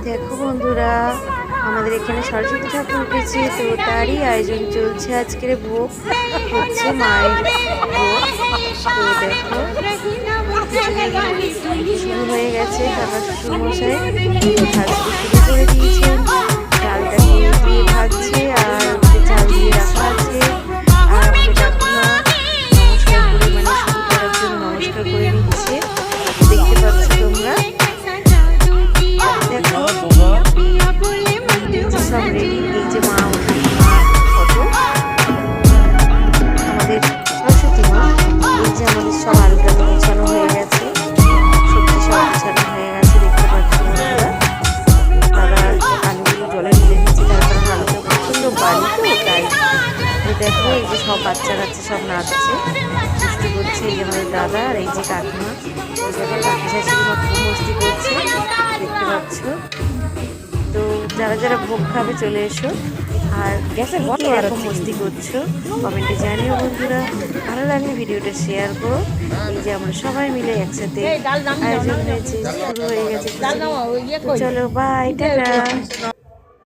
দেখো বন্ধুরা, আমাদের এখানে সরস্বতী ঠাকুর উঠেছে, তো তারই আয়োজন চলছে। আজকের ভোগ হচ্ছে মায়ের ভোগ। তো দেখো শুরু হয়ে গেছে। তারপর শ্বশুরমশাই ভাজতে শুরু করে দিয়েছেন। ডালটা দিয়ে ভাজছে আর চাল দিয়ে রাখা আছে। আর আমাদের কাকিমা নমস্কার করে শুরু করার জন্য নমস্কার করে নিচ্ছে। দেখতে পাচ্ছ তোমরা। দেখো সব রেডি। এই যে মা ফটো, আমাদের সরস্বতী মা। এই যে আমাদের সব আলুটা গোছানো হয়ে গেছে, সবজি সব গোছানো হয়ে গেছে। দেখতে পাচ্ছি বন্ধুরা, দাদা আলুগুলো জলে ঢেলে দিচ্ছে। তারপরে আলুটা প্রচণ্ড বাড়ি, তো তাই। তো দেখো এই যে সব বাচ্চা কাচ্চা সব নাচছে, দুষ্টু করছে। এই যে আমাদের দাদা আর এই যে কাকিমা, এই জায়গায় কাকি শাশুড়ি মা খুব মস্তি করছে, দেখতে পাচ্ছ। তো যারা যারা ভোগ খাবে চলে এসো। আর এরকম মস্তি করছো কমেন্টে জানিও বন্ধুরা। ভালো লাগলে ভিডিওটা শেয়ার করো। এই যে আমরা সবাই মিলে একসাথে আয়োজন হয়েছে, শুরু হয়ে গেছে। চলো বাই, টাটা।